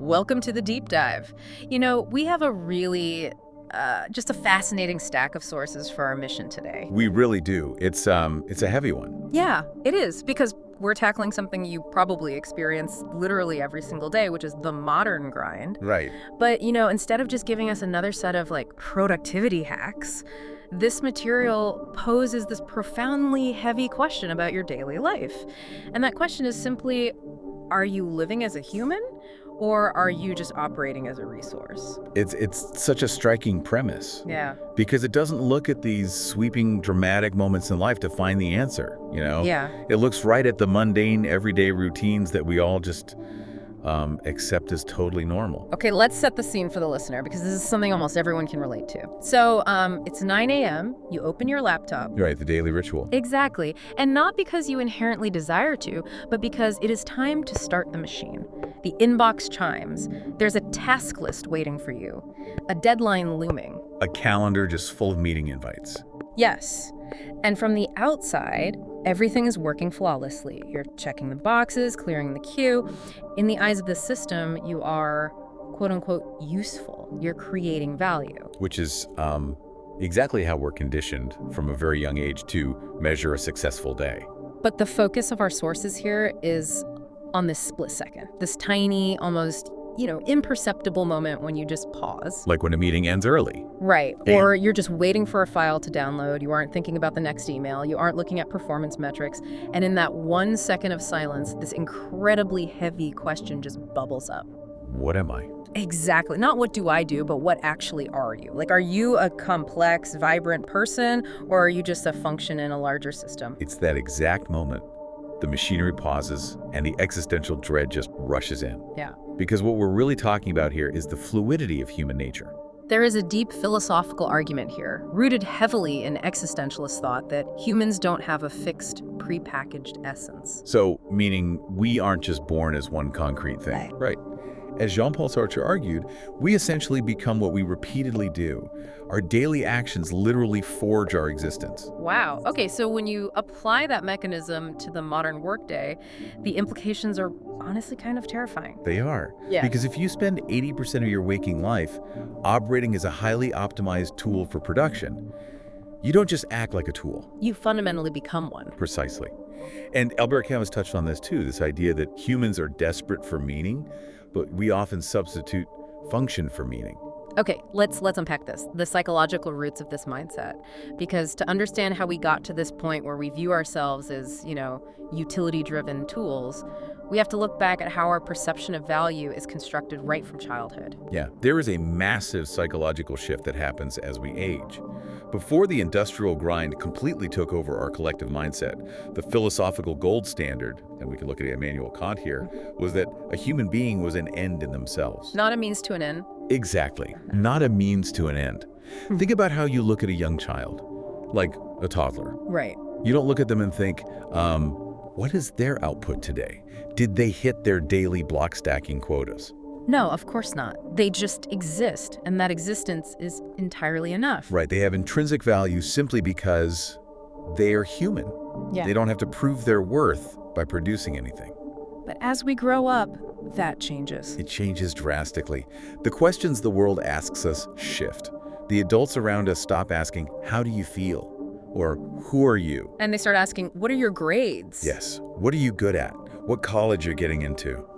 Welcome to the deep dive. We have a really just a fascinating stack of sources for our mission today. We really do. It's a heavy one. Yeah, it is, because we're tackling something you probably experience literally every single day, which is the modern grind. Right. But, instead of just giving us another set of productivity hacks, this material poses this profoundly heavy question about your daily life. And that question is simply, are you living as a human? Or are you just operating as a resource? It's such a striking premise. Yeah. Because it doesn't look at these sweeping, dramatic moments in life to find the answer, Yeah. It looks right at the mundane, everyday routines that we all just accept as totally normal. Okay, let's set the scene for the listener, because this is something almost everyone can relate to. So it's 9 a.m., you open your laptop. Right, the daily ritual. Exactly. And not because you inherently desire to, but because it is time to start the machine. The inbox chimes. There's a task list waiting for you. A deadline looming. A calendar just full of meeting invites. Yes. And from the outside, everything is working flawlessly. You're checking the boxes, clearing the queue. In the eyes of the system, you are, quote-unquote, useful. You're creating value. Which is exactly how we're conditioned from a very young age to measure a successful day. But the focus of our sources here is on this split second, this tiny, almost, imperceptible moment when you just pause. Like when a meeting ends early. Right. Or you're just waiting for a file to download. You aren't thinking about the next email. You aren't looking at performance metrics. And in that 1 second of silence, this incredibly heavy question just bubbles up. What am I? Exactly. Not what do I do, but what actually are you? Are you a complex, vibrant person, or are you just a function in a larger system? It's that exact moment. The machinery pauses, and the existential dread just rushes in. Yeah. Because what we're really talking about here is the fluidity of human nature. There is a deep philosophical argument here, rooted heavily in existentialist thought, that humans don't have a fixed, prepackaged essence. So, meaning we aren't just born as one concrete thing. Right. As Jean-Paul Sartre argued, we essentially become what we repeatedly do. Our daily actions literally forge our existence. Wow. Okay, so when you apply that mechanism to the modern workday, the implications are honestly kind of terrifying. They are. Yeah. Because if you spend 80% of your waking life operating as a highly optimized tool for production, you don't just act like a tool. You fundamentally become one. Precisely. And Albert Camus touched on this too, this idea that humans are desperate for meaning, but we often substitute function for meaning. Okay, let's unpack this, the psychological roots of this mindset. Because to understand how we got to this point where we view ourselves as, utility-driven tools, we have to look back at how our perception of value is constructed right from childhood. Yeah, there is a massive psychological shift that happens as we age. Before the industrial grind completely took over our collective mindset, the philosophical gold standard, and we can look at Immanuel Kant here, was that a human being was an end in themselves. Not a means to an end. Exactly. Not a means to an end. Think about how you look at a young child, like a toddler. Right. You don't look at them and think, what is their output today? Did they hit their daily block stacking quotas? No, of course not. They just exist, and that existence is entirely enough. Right. They have intrinsic value simply because they are human. Yeah. They don't have to prove their worth by producing anything. But as we grow up, that changes. It changes drastically. The questions the world asks us shift. The adults around us stop asking, how do you feel? Or who are you? And they start asking, what are your grades? Yes. What are you good at? What college you're getting into?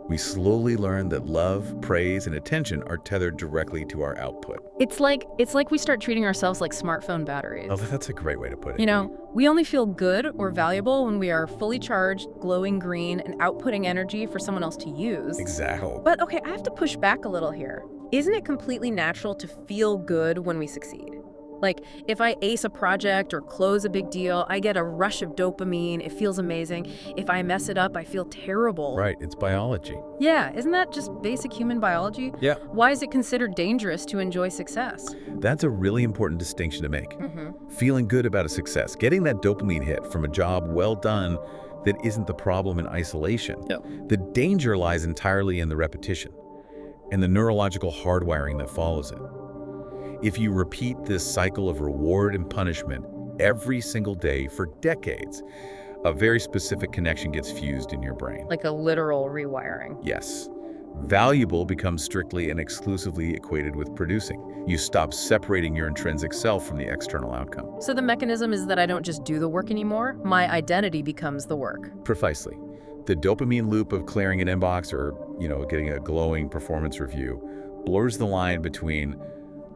We slowly learn that love, praise, and attention are tethered directly to our output. It's like we start treating ourselves like smartphone batteries. Oh, that's a great way to put it. We only feel good or valuable when we are fully charged, glowing green, and outputting energy for someone else to use. Exactly. But okay, I have to push back a little here. Isn't it completely natural to feel good when we succeed? If I ace a project or close a big deal, I get a rush of dopamine. It feels amazing. If I mess it up, I feel terrible. Right, it's biology. Yeah, isn't that just basic human biology? Yeah. Why is it considered dangerous to enjoy success? That's a really important distinction to make. Mm-hmm. Feeling good about a success, getting that dopamine hit from a job well done that isn't the problem in isolation. No. The danger lies entirely in the repetition and the neurological hardwiring that follows it. If you repeat this cycle of reward and punishment every single day for decades, a very specific connection gets fused in your brain. Like a literal rewiring. Yes. Valuable becomes strictly and exclusively equated with producing. You stop separating your intrinsic self from the external outcome. So the mechanism is that I don't just do the work anymore, my identity becomes the work. Precisely. The dopamine loop of clearing an inbox or, getting a glowing performance review blurs the line between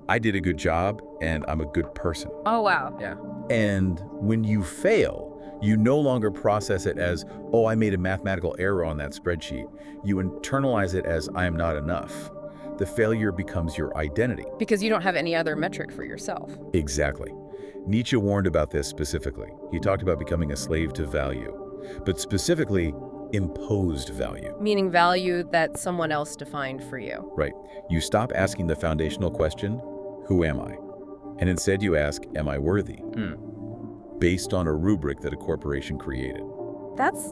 I did a good job and I'm a good person. Oh, wow. Yeah. And when you fail, you no longer process it as, oh, I made a mathematical error on that spreadsheet. You internalize it as I am not enough. The failure becomes your identity. Because you don't have any other metric for yourself. Exactly. Nietzsche warned about this specifically. He talked about becoming a slave to value, but specifically imposed value. Meaning value that someone else defined for you. Right. You stop asking the foundational question, who am I? And instead you ask, am I worthy? Based on a rubric that a corporation created. That's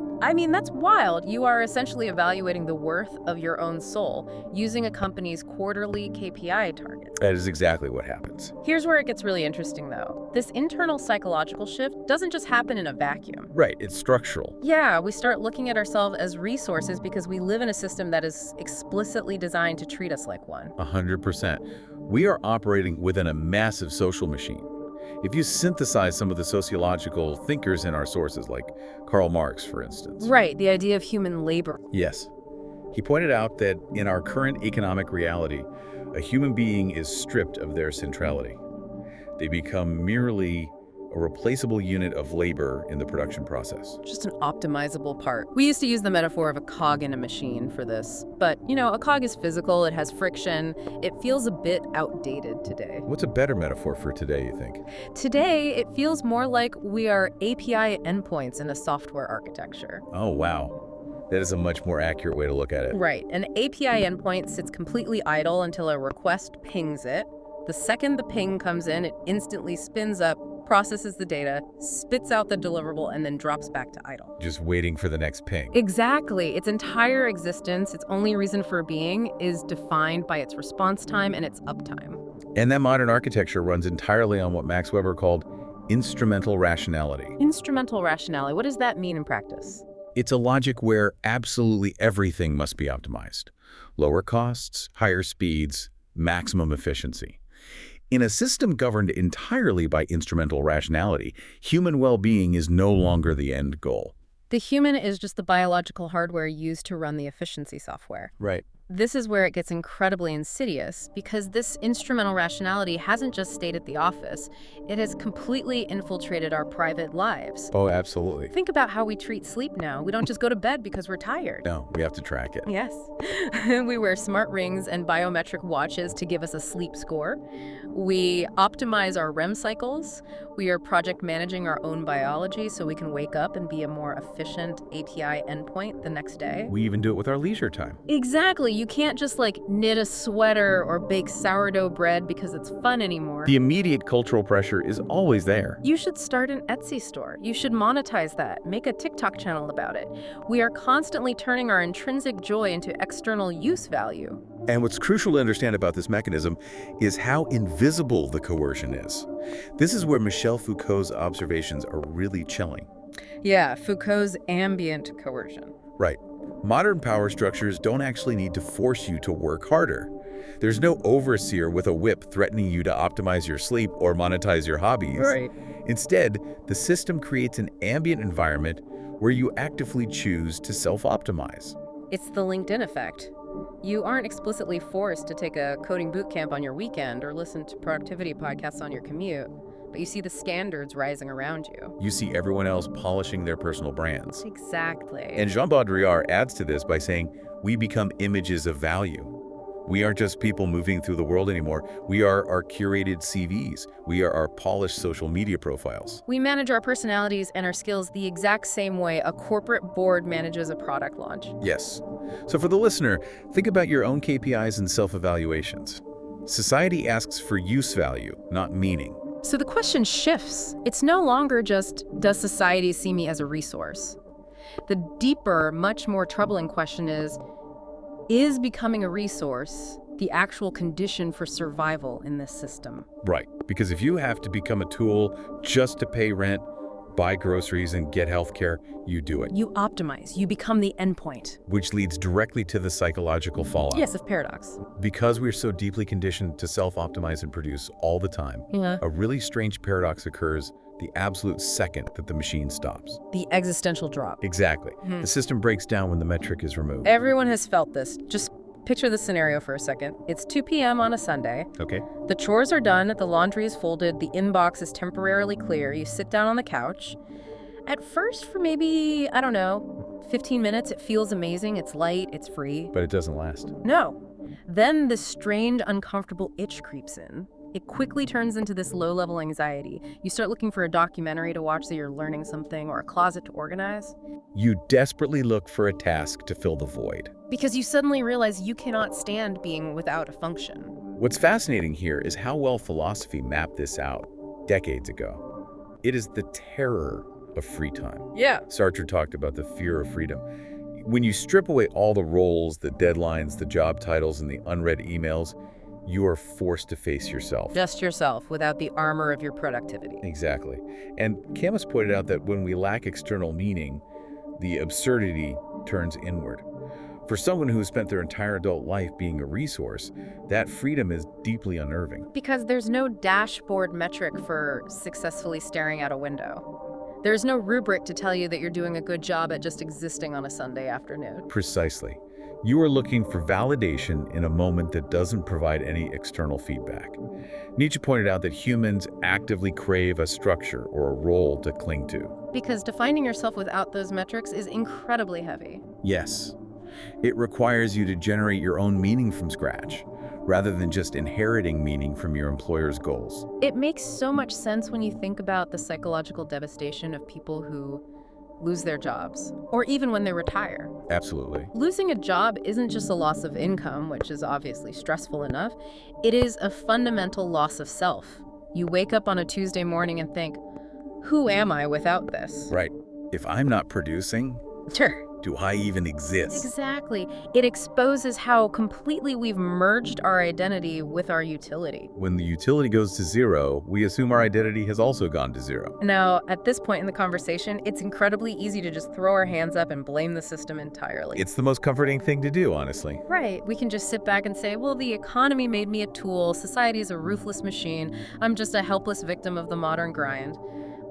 wild. You are essentially evaluating the worth of your own soul using a company's quarterly KPI targets. That is exactly what happens. Here's where it gets really interesting, though. This internal psychological shift doesn't just happen in a vacuum. Right, it's structural. Yeah, we start looking at ourselves as resources because we live in a system that is explicitly designed to treat us like one. 100%. We are operating within a massive social machine. If you synthesize some of the sociological thinkers in our sources, like Karl Marx, for instance. Right, the idea of human labor. Yes. He pointed out that in our current economic reality, a human being is stripped of their centrality. They become merely a replaceable unit of labor in the production process. Just an optimizable part. We used to use the metaphor of a cog in a machine for this. But, a cog is physical, it has friction. It feels a bit outdated today. What's a better metaphor for today, you think? Today, it feels more like we are API endpoints in a software architecture. Oh, wow. That is a much more accurate way to look at it. Right. An API endpoint sits completely idle until a request pings it. The second the ping comes in, it instantly spins up, processes the data, spits out the deliverable, and then drops back to idle. Just waiting for the next ping. Exactly. Its entire existence, its only reason for being, is defined by its response time and its uptime. And that modern architecture runs entirely on what Max Weber called instrumental rationality. Instrumental rationality. What does that mean in practice? It's a logic where absolutely everything must be optimized. Lower costs, higher speeds, maximum efficiency. In a system governed entirely by instrumental rationality, human well-being is no longer the end goal. The human is just the biological hardware used to run the efficiency software. Right. This is where it gets incredibly insidious, because this instrumental rationality hasn't just stayed at the office. It has completely infiltrated our private lives. Oh, absolutely. Think about how we treat sleep now. We don't just go to bed because we're tired. No, we have to track it. Yes. We wear smart rings and biometric watches to give us a sleep score. We optimize our REM cycles. We are project managing our own biology so we can wake up and be a more efficient API endpoint the next day. We even do it with our leisure time. Exactly. You can't just knit a sweater or bake sourdough bread because it's fun anymore. The immediate cultural pressure is always there. You should start an Etsy store. You should monetize that. Make a TikTok channel about it. We are constantly turning our intrinsic joy into external use value. And what's crucial to understand about this mechanism is how invisible the coercion is. This is where Michel Foucault's observations are really chilling. Yeah, Foucault's ambient coercion. Right. Modern power structures don't actually need to force you to work harder. There's no overseer with a whip threatening you to optimize your sleep or monetize your hobbies. Right. Instead, the system creates an ambient environment where you actively choose to self-optimize. It's the LinkedIn effect. You aren't explicitly forced to take a coding boot camp on your weekend or listen to productivity podcasts on your commute, but you see the standards rising around you. You see everyone else polishing their personal brands. Exactly. And Jean Baudrillard adds to this by saying, we become images of value. We aren't just people moving through the world anymore. We are our curated CVs. We are our polished social media profiles. We manage our personalities and our skills the exact same way a corporate board manages a product launch. Yes. So for the listener, think about your own KPIs and self-evaluations. Society asks for use value, not meaning. So the question shifts. It's no longer just, does society see me as a resource? The deeper, much more troubling question is becoming a resource the actual condition for survival in this system? Right. Because if you have to become a tool just to pay rent, buy groceries and get healthcare, you do it. You optimize. You become the endpoint. Which leads directly to the psychological fallout. Yes, of paradox. Because we're so deeply conditioned to self-optimize and produce all the time, Yeah. a really strange paradox occurs the absolute second that the machine stops. The existential drop. Exactly. The system breaks down when the metric is removed. Everyone has felt this. Just picture the scenario for a second. It's 2 p.m. on a Sunday. Okay. The chores are done, the laundry is folded, the inbox is temporarily clear. You sit down on the couch. At first, for maybe, I don't know, 15 minutes, it feels amazing. It's light, it's free. But it doesn't last. No. Then this strange, uncomfortable itch creeps in. It quickly turns into this low-level anxiety. You start looking for a documentary to watch so you're learning something or a closet to organize. You desperately look for a task to fill the void. Because you suddenly realize you cannot stand being without a function. What's fascinating here is how well philosophy mapped this out decades ago. It is the terror of free time. Yeah. Sartre talked about the fear of freedom. When you strip away all the roles, the deadlines, the job titles, and the unread emails, you are forced to face yourself. Just yourself, without the armor of your productivity. Exactly. And Camus pointed out that when we lack external meaning, the absurdity turns inward. For someone who has spent their entire adult life being a resource, that freedom is deeply unnerving. Because there's no dashboard metric for successfully staring out a window. There's no rubric to tell you that you're doing a good job at just existing on a Sunday afternoon. Precisely. You are looking for validation in a moment that doesn't provide any external feedback. Nietzsche pointed out that humans actively crave a structure or a role to cling to. Because defining yourself without those metrics is incredibly heavy. Yes. It requires you to generate your own meaning from scratch, rather than just inheriting meaning from your employer's goals. It makes so much sense when you think about the psychological devastation of people who lose their jobs, or even when they retire. Absolutely. Losing a job isn't just a loss of income, which is obviously stressful enough. It is a fundamental loss of self. You wake up on a Tuesday morning and think, who am I without this? Right. If I'm not producing, Sure. do I even exist? Exactly. It exposes how completely we've merged our identity with our utility. When the utility goes to zero, we assume our identity has also gone to zero. Now, at this point in the conversation, it's incredibly easy to just throw our hands up and blame the system entirely. It's the most comforting thing to do, honestly. Right. We can just sit back and say, well, the economy made me a tool, society is a ruthless machine, I'm just a helpless victim of the modern grind.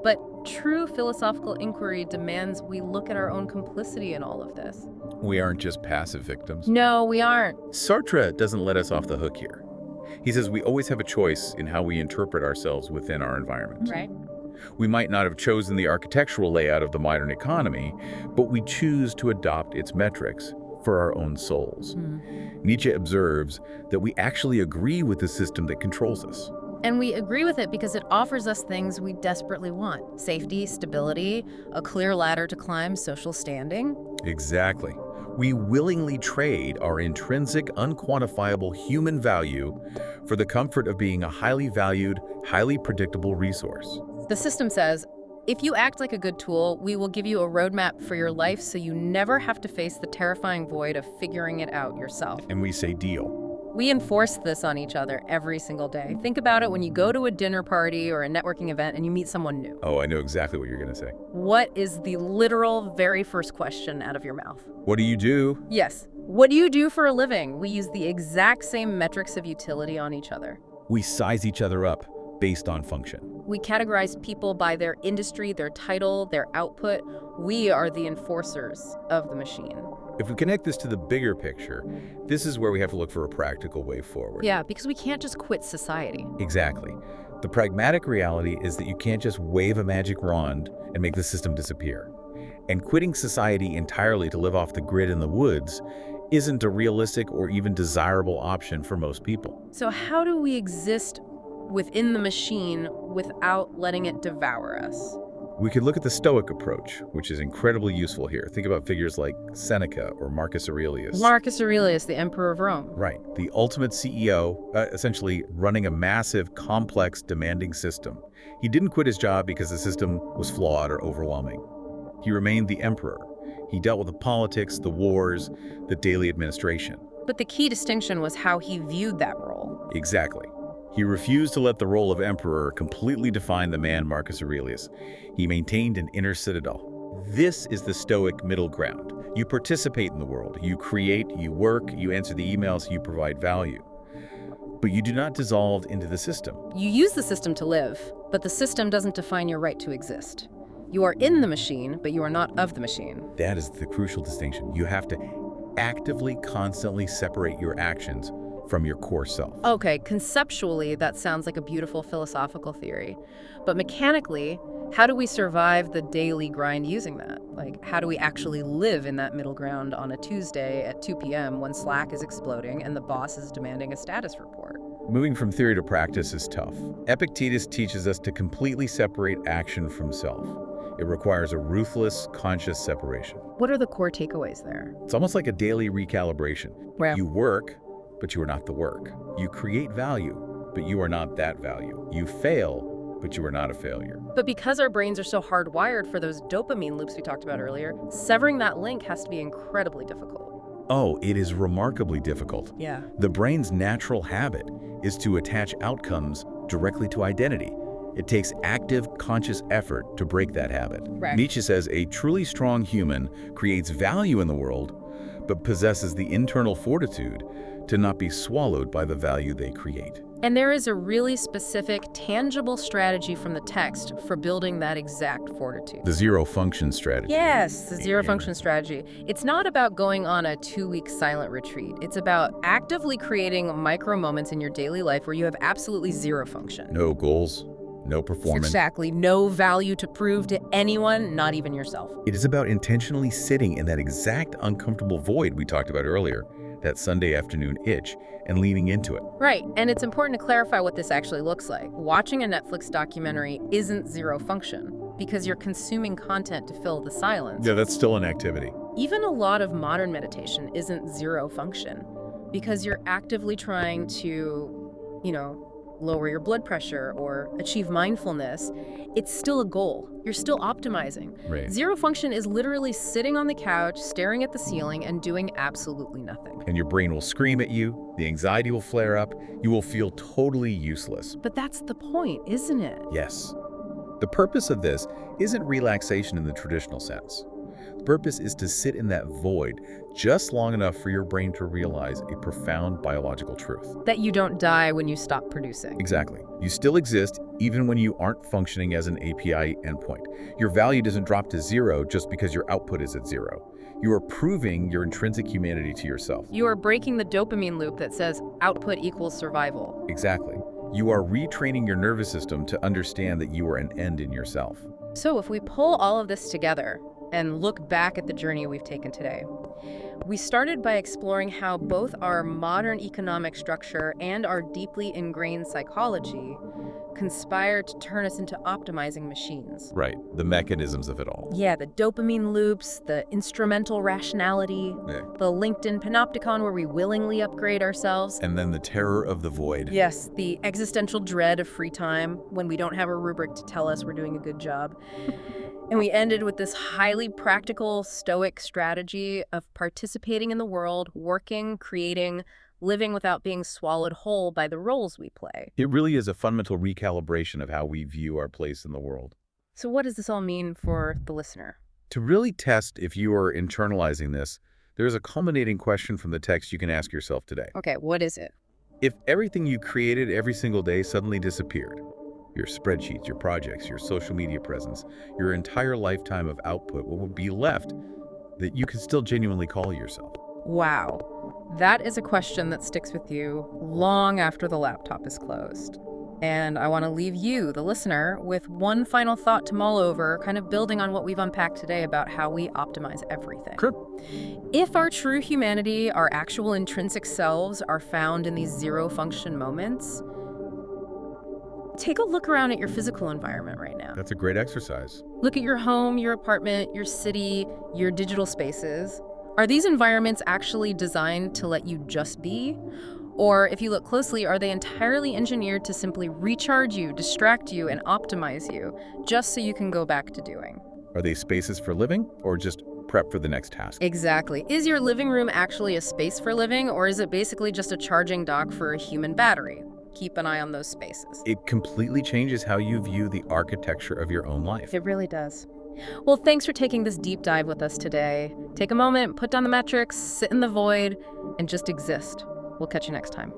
But true philosophical inquiry demands we look at our own complicity in all of this. We aren't just passive victims. No, we aren't. Sartre doesn't let us off the hook here. He says we always have a choice in how we interpret ourselves within our environment. Right. We might not have chosen the architectural layout of the modern economy, but we choose to adopt its metrics for our own souls. Nietzsche observes that we actually agree with the system that controls us. And we agree with it because it offers us things we desperately want. Safety, stability, a clear ladder to climb, social standing. Exactly. We willingly trade our intrinsic, unquantifiable human value for the comfort of being a highly valued, highly predictable resource. The system says, if you act like a good tool, we will give you a roadmap for your life so you never have to face the terrifying void of figuring it out yourself. And we say deal. We enforce this on each other every single day. Think about it when you go to a dinner party or a networking event and you meet someone new. Oh, I know exactly what you're going to say. What is the literal very first question out of your mouth? What do you do? Yes. What do you do for a living? We use the exact same metrics of utility on each other. We size each other up based on function. We categorize people by their industry, their title, their output. We are the enforcers of the machine. If we connect this to the bigger picture, this is where we have to look for a practical way forward. Yeah, because we can't just quit society. Exactly. The pragmatic reality is that you can't just wave a magic wand and make the system disappear. And quitting society entirely to live off the grid in the woods isn't a realistic or even desirable option for most people. So how do we exist within the machine without letting it devour us? We could look at the Stoic approach, which is incredibly useful here. Think about figures like Seneca or Marcus Aurelius. Marcus Aurelius, the Emperor of Rome. Right. The ultimate CEO, essentially running a massive, complex, demanding system. He didn't quit his job because the system was flawed or overwhelming. He remained the emperor. He dealt with the politics, the wars, the daily administration. But the key distinction was how he viewed that role. Exactly. He refused to let the role of emperor completely define the man Marcus Aurelius. He maintained an inner citadel. This is the Stoic middle ground. You participate in the world. You create, you work, you answer the emails, you provide value. But you do not dissolve into the system. You use the system to live, but the system doesn't define your right to exist. You are in the machine, but you are not of the machine. That is the crucial distinction. You have to actively, constantly separate your actions from your core self. Okay, conceptually, that sounds like a beautiful philosophical theory. But mechanically, how do we survive the daily grind using that? Like, how do we actually live in that middle ground on a Tuesday at 2 p.m. when Slack is exploding and the boss is demanding a status report? Moving from theory to practice is tough. Epictetus teaches us to completely separate action from self. It requires a ruthless, conscious separation. What are the core takeaways there? It's almost like a daily recalibration. Well, You work, but you are not the work. You create value, but you are not that value. You fail, but you are not a failure. But because our brains are so hardwired for those dopamine loops we talked about earlier, severing that link has to be incredibly difficult. Oh, it is remarkably difficult. Yeah. The brain's natural habit is to attach outcomes directly to identity. It takes active, conscious effort to break that habit. Right. Nietzsche says a truly strong human creates value in the world, but possesses the internal fortitude to not be swallowed by the value they create. And there is a really specific, tangible strategy from the text for building that exact fortitude. The zero function strategy. Yes, the zero function strategy. It's not about going on a 2-week silent retreat. It's about actively creating micro moments in your daily life where you have absolutely zero function. No goals, no performance. Exactly. No value to prove to anyone, not even yourself. It is about intentionally sitting in that exact uncomfortable void we talked about earlier, that Sunday afternoon itch, and leaning into it. Right, and it's important to clarify what this actually looks like. Watching a Netflix documentary isn't zero function because you're consuming content to fill the silence. Yeah, that's still an activity. Even a lot of modern meditation isn't zero function because you're actively trying to, lower your blood pressure or achieve mindfulness. It's still a goal. You're still optimizing. Right. Zero function is literally sitting on the couch, staring at the ceiling, and doing absolutely nothing. And your brain will scream at you, the anxiety will flare up, you will feel totally useless. But that's the point, isn't it? Yes. The purpose of this isn't relaxation in the traditional sense. The purpose is to sit in that void just long enough for your brain to realize a profound biological truth. That you don't die when you stop producing. Exactly. You still exist even when you aren't functioning as an API endpoint. Your value doesn't drop to zero just because your output is at zero. You are proving your intrinsic humanity to yourself. You are breaking the dopamine loop that says output equals survival. Exactly. You are retraining your nervous system to understand that you are an end in yourself. So if we pull all of this together and look back at the journey we've taken today, we started by exploring how both our modern economic structure and our deeply ingrained psychology conspire to turn us into optimizing machines. Right. The mechanisms of it all. Yeah, the dopamine loops, the instrumental rationality, the LinkedIn panopticon where we willingly upgrade ourselves. And then the terror of the void. Yes, the existential dread of free time when we don't have a rubric to tell us we're doing a good job. And we ended with this highly practical, stoic strategy of participating in the world, working, creating, living without being swallowed whole by the roles we play. It really is a fundamental recalibration of how we view our place in the world. So what does this all mean for the listener? To really test if you are internalizing this, there's a culminating question from the text you can ask yourself today. Okay, what is it? If everything you created every single day suddenly disappeared, your spreadsheets, your projects, your social media presence, your entire lifetime of output, what would be left that you can still genuinely call yourself? Wow. That is a question that sticks with you long after the laptop is closed. And I want to leave you, the listener, with one final thought to mull over, kind of building on what we've unpacked today about how we optimize everything. Sure. If our true humanity, our actual intrinsic selves, are found in these zero function moments, take a look around at your physical environment right now. That's a great exercise. Look at your home, your apartment, your city, your digital spaces. Are these environments actually designed to let you just be? Or if you look closely, are they entirely engineered to simply recharge you, distract you, and optimize you, just so you can go back to doing? Are they spaces for living or just prep for the next task? Exactly. Is your living room actually a space for living, or is it basically just a charging dock for a human battery? keep an eye on those spaces. It completely changes how you view the architecture of your own life. It really does. Well, thanks for taking this deep dive with us today. Take a moment, put down the metrics, sit in the void, and just exist. We'll catch you next time.